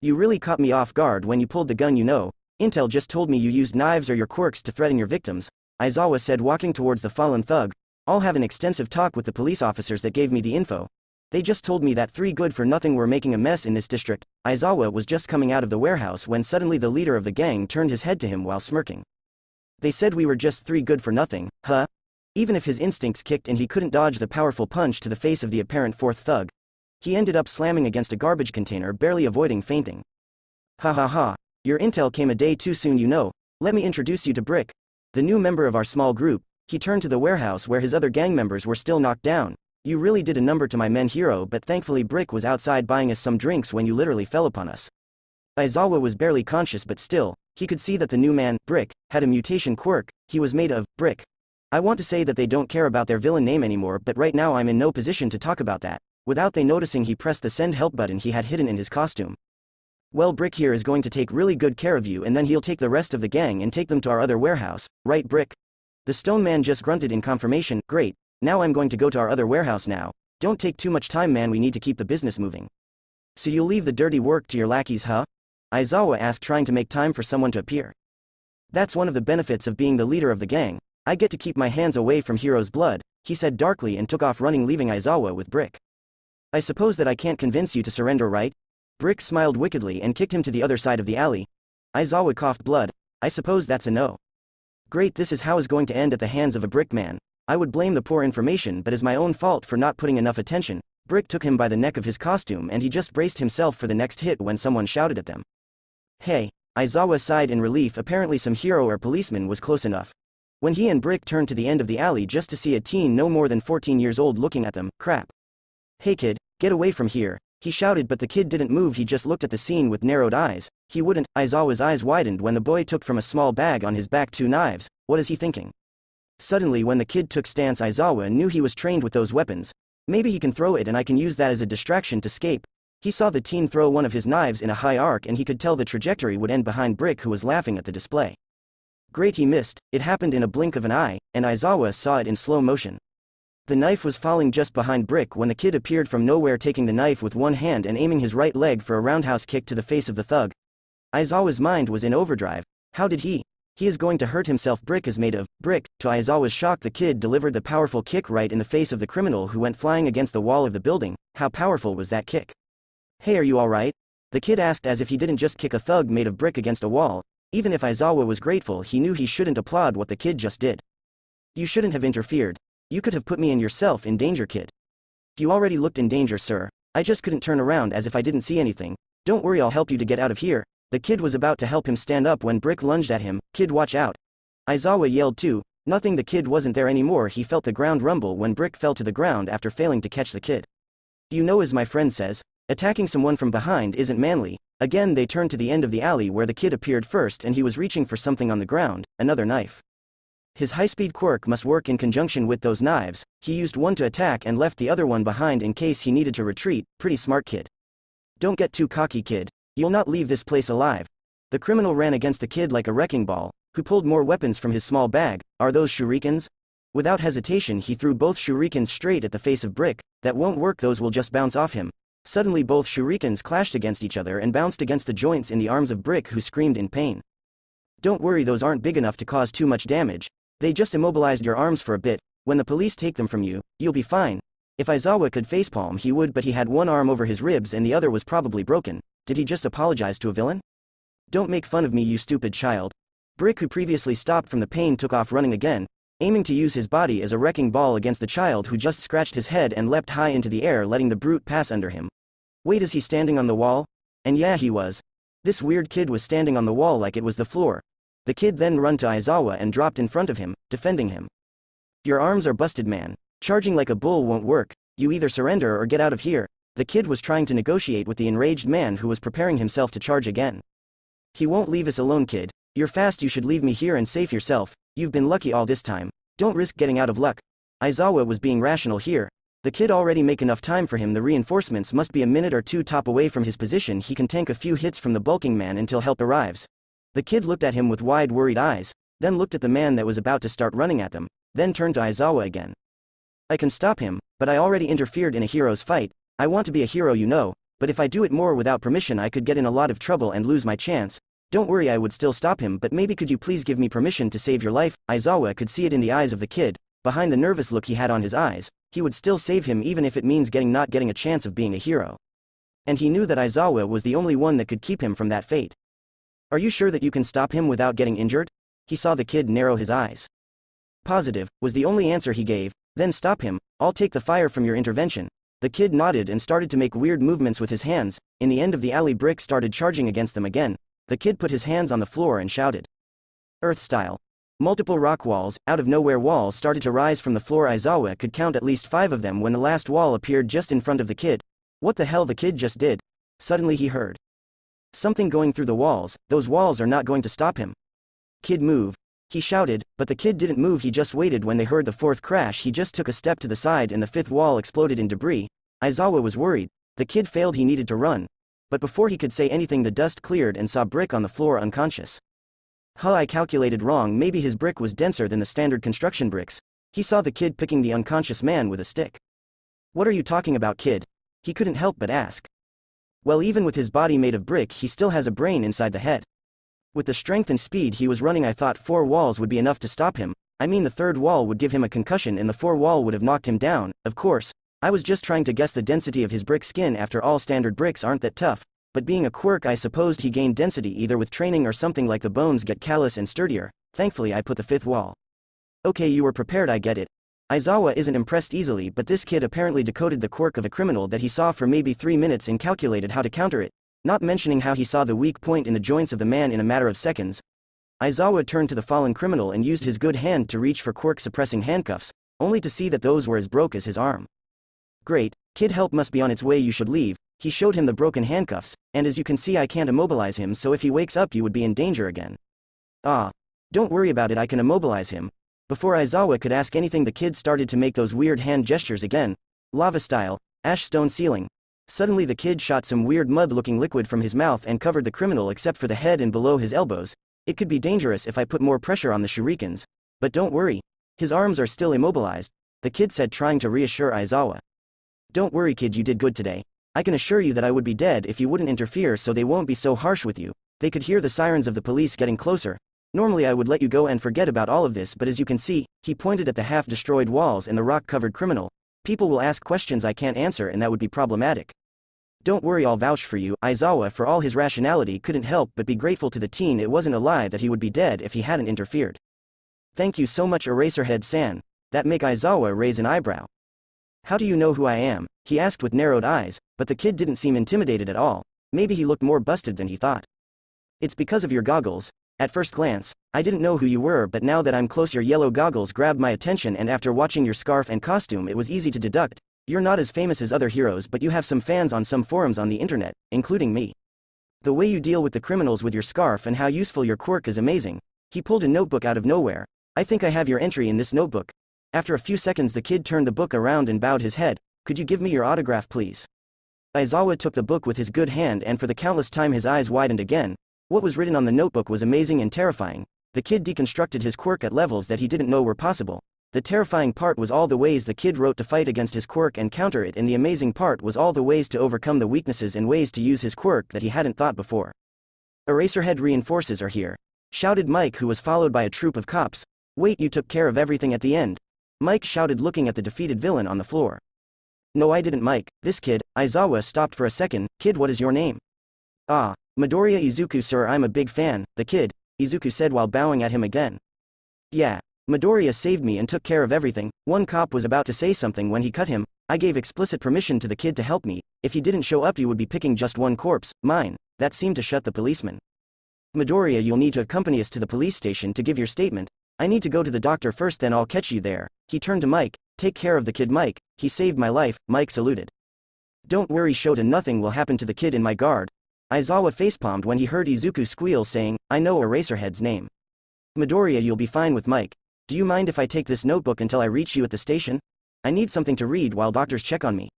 You really caught me off guard when you pulled the gun, you know. Intel just told me you used knives or your quirks to threaten your victims, Aizawa said, walking towards the fallen thug. I'll have an extensive talk with the police officers that gave me the info. They just told me that 3 good-for-nothing were making a mess in this district. Aizawa was just coming out of the warehouse when suddenly the leader of the gang turned his head to him while smirking. They said we were just 3 good-for-nothing, huh? Even if his instincts kicked in, he couldn't dodge the powerful punch to the face of the apparent 4th thug. He ended up slamming against a garbage container, barely avoiding fainting. Ha ha ha, your intel came a day too soon, you know. Let me introduce you to Brick, the new member of our small group. He turned to the warehouse where his other gang members were still knocked down. You really did a number to my men, hero, but thankfully Brick was outside buying us some drinks when you literally fell upon us. Aizawa was barely conscious, but still, he could see that the new man, Brick, had a mutation quirk. He was made of brick. I want to say that they don't care about their villain name anymore, but right now I'm in no position to talk about that. Without they noticing, he pressed the send help button he had hidden in his costume. Well, Brick here is going to take really good care of you, and then he'll take the rest of the gang and take them to our other warehouse, right, Brick? The stone man just grunted in confirmation. Great. Now I'm going to go to our other warehouse now. Don't take too much time, man, we need to keep the business moving. So you'll leave the dirty work to your lackeys, huh? Aizawa asked, trying to make time for someone to appear. That's one of the benefits of being the leader of the gang. I get to keep my hands away from hero's blood, he said darkly, and took off running, leaving Aizawa with Brick. I suppose that I can't convince you to surrender, right? Brick smiled wickedly and kicked him to the other side of the alley. Aizawa coughed blood. I suppose that's a no. Great, this is how it's going to end, at the hands of a brick man. I would blame the poor information, but is my own fault for not putting enough attention. Brick took him by the neck of his costume and he just braced himself for the next hit when someone shouted at them. Hey, Aizawa sighed in relief. Apparently some hero or policeman was close enough. When he and Brick turned to the end of the alley just to see a teen no more than 14 years old looking at them. Crap. Hey kid, get away from here, he shouted, but the kid didn't move. He just looked at the scene with narrowed eyes. He wouldn't. Aizawa's eyes widened when the boy took from a small bag on his back 2 knives. What is he thinking? Suddenly when the kid took stance, Aizawa knew he was trained with those weapons. Maybe he can throw it and I can use that as a distraction to escape. He saw the teen throw one of his knives in a high arc and he could tell the trajectory would end behind Brick, who was laughing at the display. Great, he missed. It happened in a blink of an eye, and Aizawa saw it in slow motion. The knife was falling just behind Brick when the kid appeared from nowhere, taking the knife with one hand and aiming his right leg for a roundhouse kick to the face of the thug. Aizawa's mind was in overdrive. How did he? He is going to hurt himself. Brick is made of brick. To Aizawa's shock, the kid delivered the powerful kick right in the face of the criminal, who went flying against the wall of the building. How powerful was that kick? Hey, are you alright? The kid asked, as if he didn't just kick a thug made of brick against a wall. Even if Aizawa was grateful, he knew he shouldn't applaud what the kid just did. You shouldn't have interfered. You could have put me and yourself in danger, kid. You already looked in danger, sir. I just couldn't turn around as if I didn't see anything. Don't worry, I'll help you to get out of here. The kid was about to help him stand up when Brick lunged at him. Kid, watch out. Aizawa yelled too. Nothing, the kid wasn't there anymore. He felt the ground rumble when Brick fell to the ground after failing to catch the kid. You know, as my friend says, attacking someone from behind isn't manly. Again they turned to the end of the alley where the kid appeared first, and he was reaching for something on the ground, another knife. His high-speed quirk must work in conjunction with those knives. He used one to attack and left the other one behind in case he needed to retreat. Pretty smart, kid. Don't get too cocky, kid. You'll not leave this place alive. The criminal ran against the kid like a wrecking ball, who pulled more weapons from his small bag. Are those shurikens? Without hesitation he threw both shurikens straight at the face of Brick. That won't work, those will just bounce off him. Suddenly both shurikens clashed against each other and bounced against the joints in the arms of Brick, who screamed in pain. Don't worry, those aren't big enough to cause too much damage. They just immobilized your arms for a bit. When the police take them from you, you'll be fine. If Aizawa could facepalm he would, but he had one arm over his ribs and the other was probably broken. Did he just apologize to a villain? Don't make fun of me, you stupid child. Brick, who previously stopped from the pain, took off running again, aiming to use his body as a wrecking ball against the child, who just scratched his head and leapt high into the air, letting the brute pass under him. Wait, is he standing on the wall? And yeah, he was. This weird kid was standing on the wall like it was the floor. The kid then ran to Aizawa and dropped in front of him, defending him. Your arms are busted, man. Charging like a bull won't work. You either surrender or get out of here. The kid was trying to negotiate with the enraged man, who was preparing himself to charge again. He won't leave us alone, kid. You're fast, you should leave me here and save yourself. You've been lucky all this time. Don't risk getting out of luck. Aizawa was being rational here. The kid already make enough time for him. The reinforcements must be a minute or two top away from his position. He can tank a few hits from the bulking man until help arrives. The kid looked at him with wide, worried eyes, then looked at the man that was about to start running at them, then turned to Aizawa again. I can stop him, but I already interfered in a hero's fight. I want to be a hero, you know, but if I do it more without permission I could get in a lot of trouble and lose my chance. Don't worry, I would still stop him, but maybe could you please give me permission to save your life? Aizawa could see it in the eyes of the kid. Behind the nervous look he had on his eyes, he would still save him even if it means not getting a chance of being a hero. And he knew that Aizawa was the only one that could keep him from that fate. Are you sure that you can stop him without getting injured? He saw the kid narrow his eyes. Positive, was the only answer he gave. Then stop him. I'll take the fire from your intervention. The kid nodded and started to make weird movements with his hands. In the end of the alley, Brick started charging against them again. The kid put his hands on the floor and shouted. Earth style. Multiple rock walls, out of nowhere walls started to rise from the floor. Aizawa could count at least 5 of them when the last wall appeared just in front of the kid. What the hell the kid just did? Suddenly he heard something going through the walls. Those walls are not going to stop him. Kid, move. He shouted, but the kid didn't move. He just waited. When they heard the 4th crash he just took a step to the side and the 5th wall exploded in debris. Aizawa was worried. The kid failed. He needed to run. But before he could say anything the dust cleared and saw Brick on the floor unconscious. I calculated wrong. Maybe his brick was denser than the standard construction bricks. He saw the kid picking the unconscious man with a stick. What are you talking about, kid? He couldn't help but ask. Well, even with his body made of brick he still has a brain inside the head. With the strength and speed he was running I thought 4 walls would be enough to stop him. I mean the 3rd wall would give him a concussion and the 4th wall would have knocked him down. Of course, I was just trying to guess the density of his brick skin. After all, standard bricks aren't that tough. But being a quirk I supposed he gained density either with training or something, like the bones get callous and sturdier. Thankfully I put the 5th wall. Okay, you were prepared, I get it. Aizawa isn't impressed easily, but this kid apparently decoded the quirk of a criminal that he saw for maybe 3 minutes and calculated how to counter it, not mentioning how he saw the weak point in the joints of the man in a matter of seconds. Aizawa turned to the fallen criminal and used his good hand to reach for quirk-suppressing handcuffs, only to see that those were as broke as his arm. Great, kid, help must be on its way, you should leave. He showed him the broken handcuffs, and as you can see I can't immobilize him, so if he wakes up you would be in danger again. Ah. Don't worry about it, I can immobilize him. Before Aizawa could ask anything the kid started to make those weird hand gestures again. Lava style, ash stone ceiling. Suddenly the kid shot some weird mud-looking liquid from his mouth and covered the criminal except for the head and below his elbows. It could be dangerous if I put more pressure on the shurikens. But don't worry. His arms are still immobilized, the kid said, trying to reassure Aizawa. Don't worry kid, you did good today. I can assure you that I would be dead if you wouldn't interfere, so they won't be so harsh with you. They could hear the sirens of the police getting closer. Normally I would let you go and forget about all of this, but as you can see, he pointed at the half-destroyed walls and the rock-covered criminal. People will ask questions I can't answer and that would be problematic. Don't worry, I'll vouch for you. Aizawa, for all his rationality, couldn't help but be grateful to the teen. It wasn't a lie that he would be dead if he hadn't interfered. Thank you so much, Eraserhead-san. That make Aizawa raise an eyebrow. How do you know who I am? He asked with narrowed eyes, but the kid didn't seem intimidated at all. Maybe he looked more busted than he thought. It's because of your goggles. At first glance, I didn't know who you were, but now that I'm close, your yellow goggles grabbed my attention, and after watching your scarf and costume it was easy to deduct. You're not as famous as other heroes, but you have some fans on some forums on the internet, including me. The way you deal with the criminals with your scarf and how useful your quirk is amazing. He pulled a notebook out of nowhere. I think I have your entry in this notebook. After a few seconds the kid turned the book around and bowed his head. Could you give me your autograph please? Aizawa took the book with his good hand, and for the countless time his eyes widened again. What was written on the notebook was amazing and terrifying. The kid deconstructed his quirk at levels that he didn't know were possible. The terrifying part was all the ways the kid wrote to fight against his quirk and counter it, and the amazing part was all the ways to overcome the weaknesses and ways to use his quirk that he hadn't thought before. Eraserhead reinforces are here, shouted Mike, who was followed by a troop of cops. Wait, you took care of everything at the end? Mike shouted, looking at the defeated villain on the floor. No, I didn't, Mike. This kid. Aizawa stopped for a second. Kid, what is your name? Ah, Midoriya Izuku, sir. I'm a big fan. The kid, Izuku said while bowing at him again. Yeah. Midoriya saved me and took care of everything. One cop was about to say something when he cut him. I gave explicit permission to the kid to help me. If he didn't show up you would be picking just one corpse, mine. That seemed to shut the policeman. Midoriya, you'll need to accompany us to the police station to give your statement. I need to go to the doctor first, then I'll catch you there. He turned to Mike. Take care of the kid, Mike. He saved my life. Mike saluted. Don't worry, Shota, nothing will happen to the kid in my guard. Aizawa facepalmed when he heard Izuku squeal, saying, I know Eraserhead's name. Midoriya, you'll be fine with Mike. Do you mind if I take this notebook until I reach you at the station? I need something to read while doctors check on me.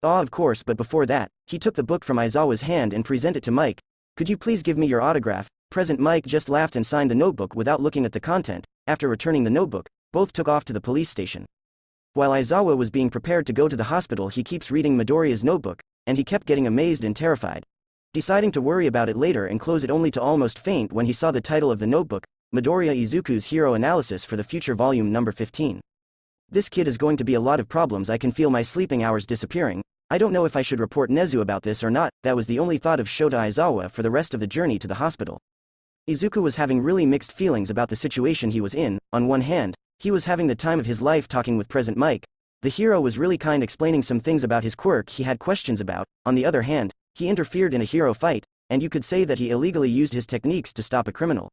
Ah, of course, but before that, he took the book from Aizawa's hand and presented it to Mike. Could you please give me your autograph? Present Mike just laughed and signed the notebook without looking at the content. After returning the notebook, both took off to the police station. While Aizawa was being prepared to go to the hospital, he keeps reading Midoriya's notebook, and he kept getting amazed and terrified. Deciding to worry about it later and close it only to almost faint when he saw the title of the notebook, Midoriya Izuku's Hero Analysis for the Future Volume Number 15. This kid is going to be a lot of problems. I can feel my sleeping hours disappearing. I don't know if I should report Nezu about this or not. That was the only thought of Shota Aizawa for the rest of the journey to the hospital. Izuku was having really mixed feelings about the situation he was in. On one hand, he was having the time of his life talking with present Mike. The hero was really kind, explaining some things about his quirk he had questions about. On the other hand, he interfered in a hero fight, and you could say that he illegally used his techniques to stop a criminal.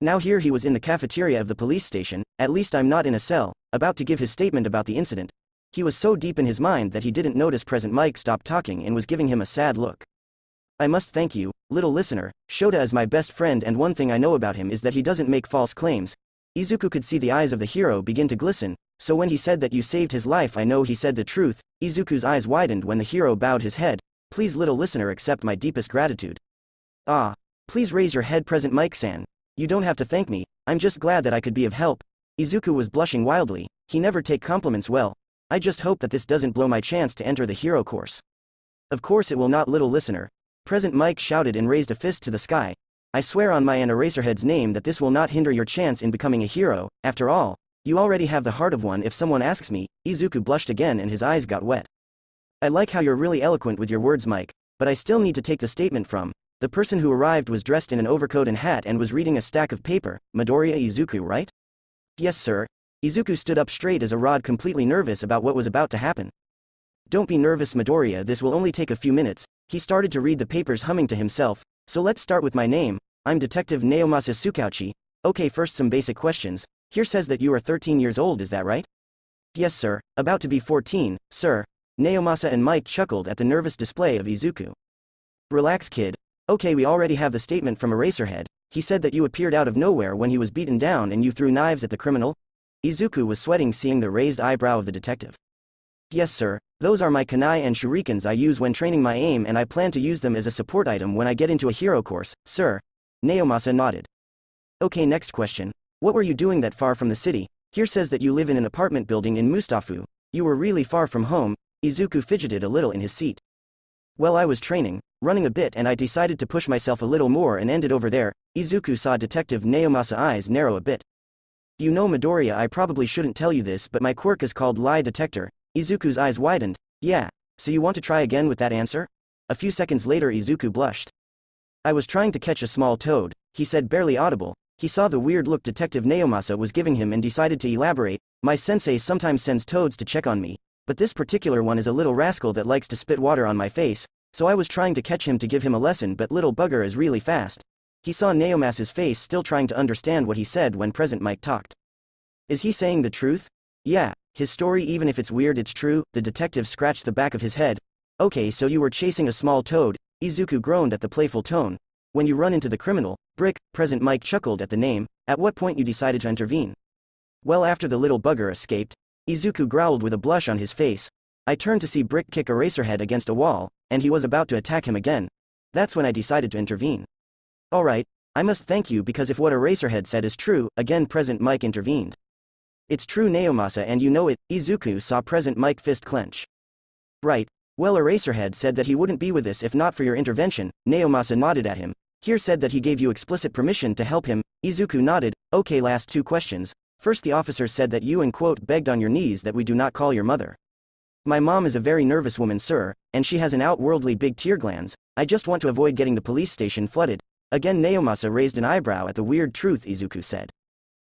Now here he was in the cafeteria of the police station. At least I'm not in a cell, about to give his statement about the incident. He was so deep in his mind that he didn't notice present Mike stopped talking and was giving him a sad look. I must thank you, little listener. Shota is my best friend, and one thing I know about him is that he doesn't make false claims. Izuku could see the eyes of the hero begin to glisten, so when he said that you saved his life, I know he said the truth. Izuku's eyes widened when the hero bowed his head. Please, little listener, accept my deepest gratitude. Ah. Please raise your head, present Mike-san. You don't have to thank me, I'm just glad that I could be of help. Izuku was blushing wildly. He never take compliments well. I just hope that this doesn't blow my chance to enter the hero course. Of course it will not, little listener. Present Mike shouted and raised a fist to the sky. I swear on my and Eraserhead's name that this will not hinder your chance in becoming a hero. After all, you already have the heart of one if someone asks me. Izuku blushed again and his eyes got wet. I like how you're really eloquent with your words, Mike, but I still need to take the statement from. The person who arrived was dressed in an overcoat and hat and was reading a stack of paper. Midoriya Izuku, right? Yes, sir. Izuku stood up straight as a rod, completely nervous about what was about to happen. Don't be nervous, Midoriya, this will only take a few minutes. He started to read the papers, humming to himself. So let's start with my name. I'm Detective Naomasa Tsukauchi. Okay, first some basic questions. Here says that you are 13 years old, is that right? Yes, sir. About to be 14, sir. Naomasa and Mike chuckled at the nervous display of Izuku. Relax, kid. Okay, we already have the statement from Eraserhead. He said that you appeared out of nowhere when he was beaten down and you threw knives at the criminal. Izuku was sweating seeing the raised eyebrow of the detective. Yes, sir. Those are my kunai and shurikens I use when training my aim, and I plan to use them as a support item when I get into a hero course, sir. Naomasa nodded. Okay, next question. What were you doing that far from the city? Here says that you live in an apartment building in Mustafu. You were really far from home. Izuku fidgeted a little in his seat. Well, I was training, running a bit, and I decided to push myself a little more and ended over there. Izuku saw Detective Naomasa's eyes narrow a bit. You know, Midoriya, I probably shouldn't tell you this, but my quirk is called Lie Detector. Izuku's eyes widened. Yeah, so you want to try again with that answer? A few seconds later Izuku blushed. I was trying to catch a small toad, he said, barely audible. He saw the weird look Detective Naomasa was giving him and decided to elaborate. My sensei sometimes sends toads to check on me, but this particular one is a little rascal that likes to spit water on my face, so I was trying to catch him to give him a lesson, but little bugger is really fast. He saw Naomasa's face, still trying to understand what he said when Present Mike talked. Is he saying the truth? Yeah, his story, even if it's weird, it's true. The detective scratched the back of his head. Okay, so you were chasing a small toad. Izuku groaned at the playful tone. When you run into the criminal, Brick, Present Mike chuckled at the name. At what point you decided to intervene? Well, after the little bugger escaped. Izuku growled with a blush on his face. I turned to see Brick kick Eraserhead against a wall, and he was about to attack him again. That's when I decided to intervene. Alright, I must thank you, because if what Eraserhead said is true, again Present Mike intervened. It's true, Naomasa, and you know it. Izuku saw Present Mike fist clench. Right. Well, Eraserhead said that he wouldn't be with us if not for your intervention. Naomasa nodded at him. Here said that he gave you explicit permission to help him. Izuku nodded. Okay, last two questions. First, the officer said that you, begged on your knees that we do not call your mother. My mom is a very nervous woman, sir, and she has an outworldly big tear glands. I just want to avoid getting the police station flooded. Again Naomasa raised an eyebrow at the weird truth Izuku said.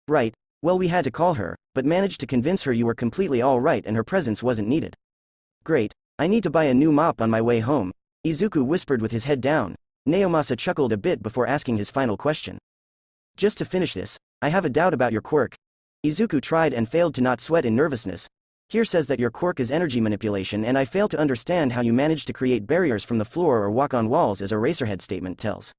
Right. Well, we had to call her, but managed to convince her you were completely alright and her presence wasn't needed. Great. I need to buy a new mop on my way home. Izuku whispered with his head down. Naomasa chuckled a bit before asking his final question. Just to finish this, I have a doubt about your quirk. Izuku tried and failed to not sweat in nervousness. Here says that your quirk is energy manipulation, and I fail to understand how you manage to create barriers from the floor or walk on walls, as Eraserhead's statement tells.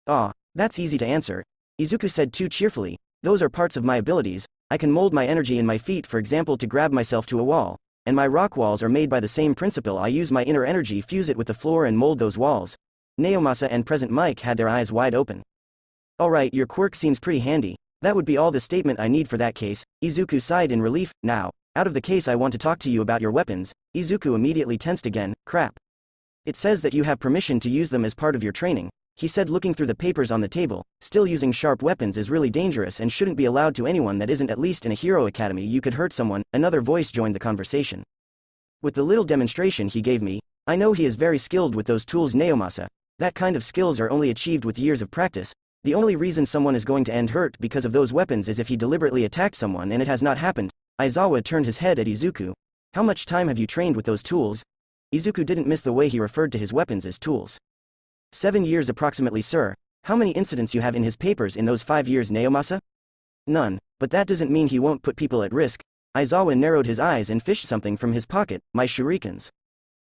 Ah, that's easy to answer. Izuku said too cheerfully. Those are parts of my abilities. I can mold my energy in my feet, for example, to grab myself to a wall, and my rock walls are made by the same principle. I use my inner energy, fuse it with the floor, and mold those walls. Naomasa and Present Mike had their eyes wide open. Alright, your quirk seems pretty handy. That would be all the statement I need for that case. Izuku sighed in relief. Now, out of the case, I want to talk to you about your weapons. Izuku immediately tensed again. Crap. It says that you have permission to use them as part of your training, he said, looking through the papers on the table. Still, using sharp weapons is really dangerous and shouldn't be allowed to anyone that isn't at least in a hero academy. You could hurt someone. Another voice joined the conversation. With the little demonstration he gave me, I know he is very skilled with those tools, Naomasa. That kind of skills are only achieved with years of practice. The only reason someone is going to end hurt because of those weapons is if he deliberately attacked someone, and it has not happened. Aizawa turned his head at Izuku. How much time have you trained with those tools? Izuku didn't miss the way he referred to his weapons as tools. 7 years approximately, sir. How many incidents you have in his papers in those 5 years, Naomasa? None, but that doesn't mean he won't put people at risk. Aizawa narrowed his eyes and fished something from his pocket. My shurikens.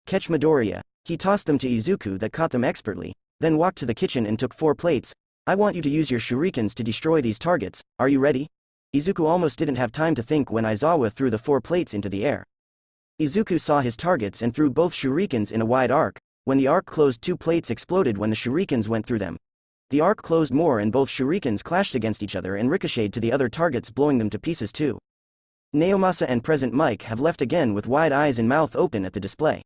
Catch Midoriya. He tossed them to Izuku, that caught them expertly, then walked to the kitchen and took 4 plates. I want you to use your shurikens to destroy these targets. Are you ready? Izuku almost didn't have time to think when Aizawa threw the 4 plates into the air. Izuku saw his targets and threw both shurikens in a wide arc. When the arc closed, 2 plates exploded when the shurikens went through them. The arc closed more and both shurikens clashed against each other and ricocheted to the other targets, blowing them to pieces too. Naomasa and Present Mike have left again with wide eyes and mouth open at the display.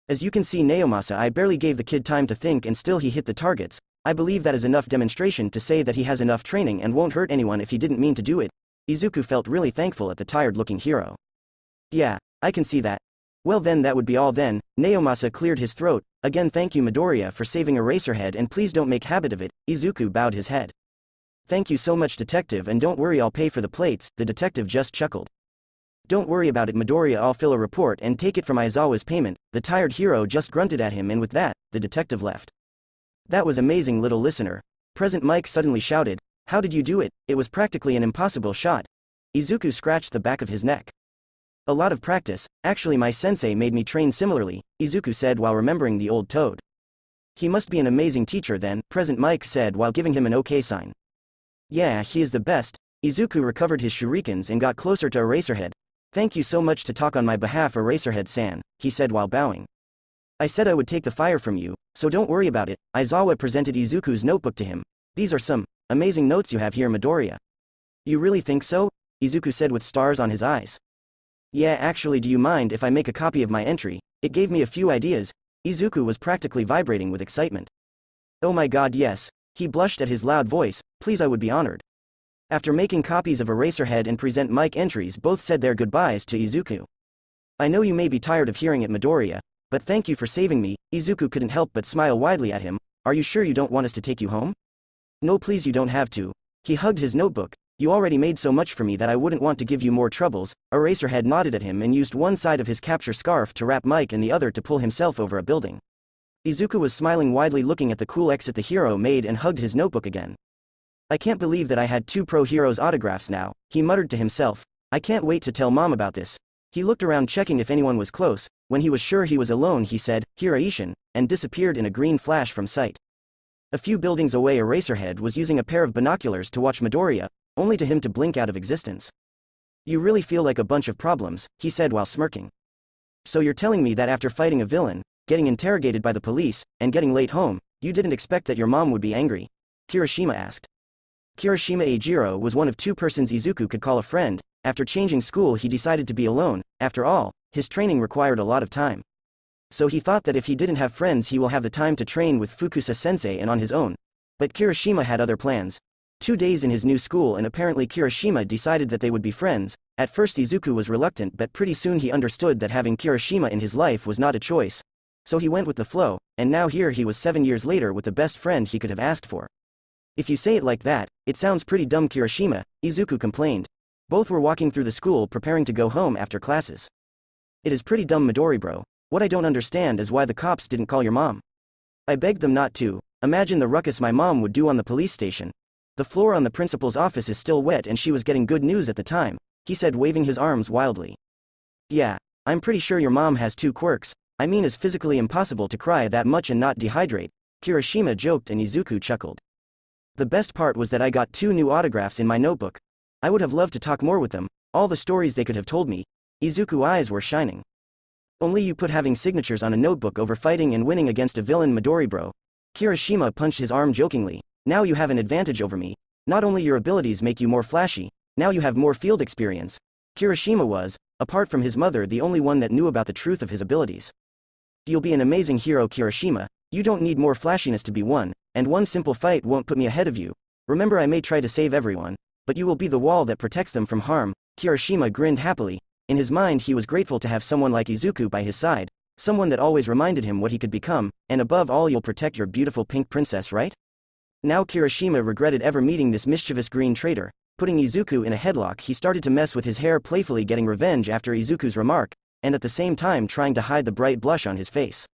As you can see, Naomasa, I barely gave the kid time to think and still he hit the targets. I believe that is enough demonstration to say that he has enough training and won't hurt anyone if he didn't mean to do it. Izuku felt really thankful at the tired-looking hero. Yeah, I can see that. Well then, that would be all then. Naomasa cleared his throat. Again, thank you, Midoriya, for saving Eraserhead, and please don't make habit of it. Izuku bowed his head. Thank you so much, detective, and don't worry, I'll pay for the plates. The detective just chuckled. Don't worry about it, Midoriya, I'll fill a report and take it from Aizawa's payment. The tired hero just grunted at him, and with that, the detective left. That was amazing, little listener. Present Mike suddenly shouted. How did you do it? It was practically an impossible shot. Izuku scratched the back of his neck. A lot of practice. Actually, my sensei made me train similarly, Izuku said while remembering the old toad. He must be an amazing teacher then, Present Mike said while giving him an OK sign. Yeah, he is the best. Izuku recovered his shurikens and got closer to Eraserhead. Thank you so much to talk on my behalf, Eraserhead-san, he said while bowing. I said I would take the fire from you, so don't worry about it. Aizawa presented Izuku's notebook to him. These are some amazing notes you have here, Midoriya. You really think so? Izuku said with stars on his eyes. Yeah, actually, do you mind if I make a copy of my entry? It gave me a few ideas. Izuku was practically vibrating with excitement. Oh my god, yes. He blushed at his loud voice. Please, I would be honored. After making copies of Eraserhead and Present Mic entries, both said their goodbyes to Izuku. I know you may be tired of hearing it, Midoriya, but thank you for saving me. Izuku couldn't help but smile widely at him. Are you sure you don't want us to take you home? No, please, you don't have to. He hugged his notebook. You already made so much for me that I wouldn't want to give you more troubles. Eraserhead nodded at him and used one side of his capture scarf to wrap Mike and the other to pull himself over a building. Izuku was smiling widely, looking at the cool exit the hero made, and hugged his notebook again. I can't believe that I had 2 pro heroes' autographs now, he muttered to himself. I can't wait to tell Mom about this. He looked around, checking if anyone was close. When he was sure he was alone, he said, Hiraishin, and disappeared in a green flash from sight. A few buildings away, Eraserhead was using a pair of binoculars to watch Midoriya, only to him to blink out of existence. You really feel like a bunch of problems, he said while smirking. So you're telling me that after fighting a villain, getting interrogated by the police, and getting late home, you didn't expect that your mom would be angry? Kirishima asked. Kirishima Eijiro was one of 2 persons Izuku could call a friend. After changing school, he decided to be alone. After all, his training required a lot of time. So he thought that if he didn't have friends, he will have the time to train with Fukusa-sensei and on his own. But Kirishima had other plans. 2 days in his new school, and apparently Kirishima decided that they would be friends. At first Izuku was reluctant, but pretty soon he understood that having Kirishima in his life was not a choice. So he went with the flow, and now here he was 7 years later with the best friend he could have asked for. If you say it like that, it sounds pretty dumb, Kirishima, Izuku complained. Both were walking through the school preparing to go home after classes. It is pretty dumb, Midori bro. What I don't understand is why the cops didn't call your mom. I begged them not to. Imagine the ruckus my mom would do on the police station. The floor on the principal's office is still wet and she was getting good news at the time, he said, waving his arms wildly. Yeah, I'm pretty sure your mom has 2 quirks. I mean, it's physically impossible to cry that much and not dehydrate, Kirishima joked, and Izuku chuckled. The best part was that I got 2 new autographs in my notebook. I would have loved to talk more with them, all the stories they could have told me. Izuku's eyes were shining. Only you put having signatures on a notebook over fighting and winning against a villain, Midori bro. Kirishima punched his arm jokingly. Now you have an advantage over me. Not only your abilities make you more flashy, now you have more field experience. Kirishima was, apart from his mother, the only one that knew about the truth of his abilities. You'll be an amazing hero, Kirishima. You don't need more flashiness to be one, and one simple fight won't put me ahead of you. Remember, I may try to save everyone, but you will be the wall that protects them from harm. Kirishima grinned happily. In his mind, he was grateful to have someone like Izuku by his side, someone that always reminded him what he could become, and above all, you'll protect your beautiful pink princess, right? Now Kirishima regretted ever meeting this mischievous green traitor. Putting Izuku in a headlock, he started to mess with his hair, playfully getting revenge after Izuku's remark, and at the same time trying to hide the bright blush on his face.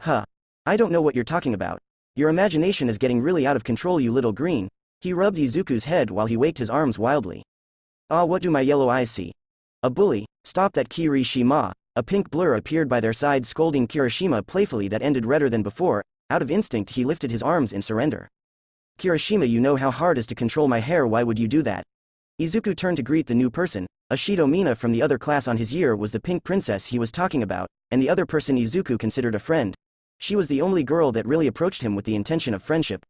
Huh. I don't know what you're talking about. Your imagination is getting really out of control, you little green. He rubbed Izuku's head while he waved his arms wildly. Ah, what do my yellow eyes see? A bully. Stop that, Kirishima. A pink blur appeared by their side, scolding Kirishima playfully that ended redder than before. Out of instinct, he lifted his arms in surrender. Kirishima, you know how hard it is to control my hair, why would you do that? Izuku turned to greet the new person. Ashido Mina from the other class on his year was the pink princess he was talking about, and the other person Izuku considered a friend. She was the only girl that really approached him with the intention of friendship.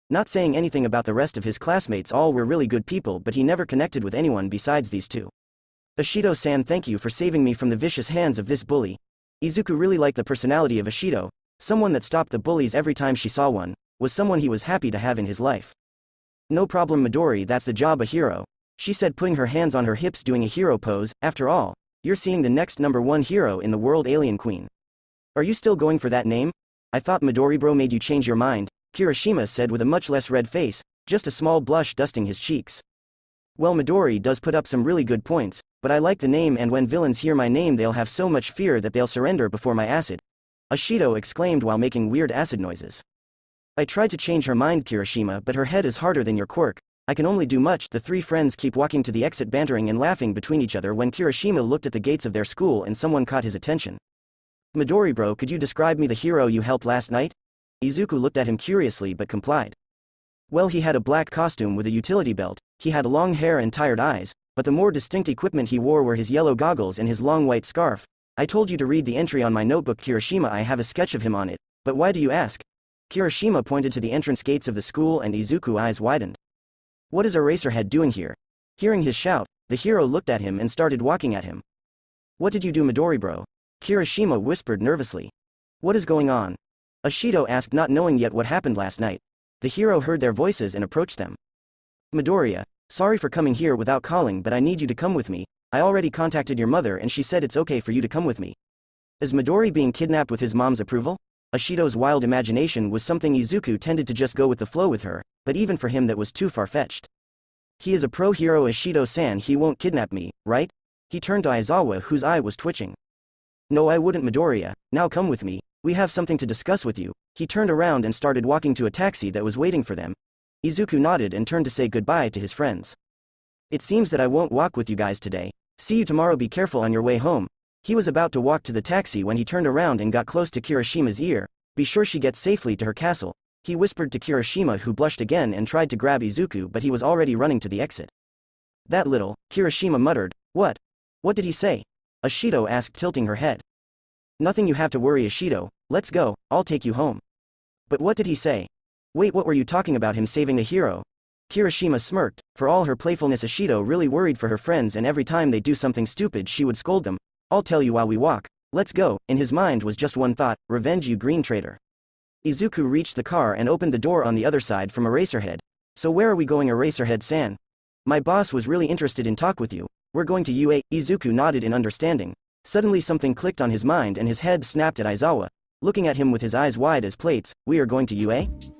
Not saying anything about the rest of his classmates, all were really good people, but he never connected with anyone besides these 2. Ashido-san, thank you for saving me from the vicious hands of this bully. Izuku really liked the personality of Ashido, someone that stopped the bullies every time she saw one, was someone he was happy to have in his life. No problem, Midori, that's the job a hero, she said, putting her hands on her hips, doing a hero pose. After all, you're seeing the next #1 hero in the world, Alien Queen. Are you still going for that name? I thought Midori bro made you change your mind, Kirishima said with a much less red face, just a small blush dusting his cheeks. Well, Midori does put up some really good points, but I like the name, and when villains hear my name they'll have so much fear that they'll surrender before my acid. Ashido exclaimed while making weird acid noises. I tried to change her mind, Kirishima, but her head is harder than your quirk. I can only do much. The 3 friends keep walking to the exit, bantering and laughing between each other when Kirishima looked at the gates of their school and someone caught his attention. Midori bro, could you describe me the hero you helped last night? Izuku looked at him curiously but complied. Well, he had a black costume with a utility belt, he had long hair and tired eyes, but the more distinct equipment he wore were his yellow goggles and his long white scarf. I told you to read the entry on my notebook, Kirishima. I have a sketch of him on it, but why do you ask? Kirishima pointed to the entrance gates of the school and Izuku's eyes widened. What is Eraserhead doing here? Hearing his shout, the hero looked at him and started walking at him. What did you do, Midori bro? Kirishima whispered nervously. What is going on? Ashido asked, not knowing yet what happened last night. The hero heard their voices and approached them. Midoriya, sorry for coming here without calling, but I need you to come with me. I already contacted your mother and she said it's okay for you to come with me. Is Midori being kidnapped with his mom's approval? Ashido's wild imagination was something Izuku tended to just go with the flow with her, but even for him that was too far-fetched. He is a pro-hero, Ashido-san. He won't kidnap me, right? He turned to Aizawa, whose eye was twitching. No, I wouldn't, Midoriya. Now come with me. We have something to discuss with you. He turned around and started walking to a taxi that was waiting for them. Izuku nodded and turned to say goodbye to his friends. It seems that I won't walk with you guys today. See you tomorrow. Be careful on your way home. He was about to walk to the taxi when he turned around and got close to Kirishima's ear. Be sure she gets safely to her castle. He whispered to Kirishima, who blushed again and tried to grab Izuku, but he was already running to the exit. That little, Kirishima muttered. What? What did he say? Ashido asked, tilting her head. Nothing, you have to worry, Ashido. Let's go, I'll take you home. But what did he say? Wait, what were you talking about, him saving a hero? Kirishima smirked. For all her playfulness, Ashido really worried for her friends, and every time they do something stupid she would scold them. I'll tell you while we walk. Let's go. In his mind was just one thought: revenge, you green traitor. Izuku reached the car and opened the door on the other side from Eraserhead. So where are we going, Eraserhead-san? My boss was really interested in talk with you. We're going to UA. Izuku nodded in understanding. Suddenly something clicked on his mind and his head snapped at Aizawa, looking at him with his eyes wide as plates. We are going to UA?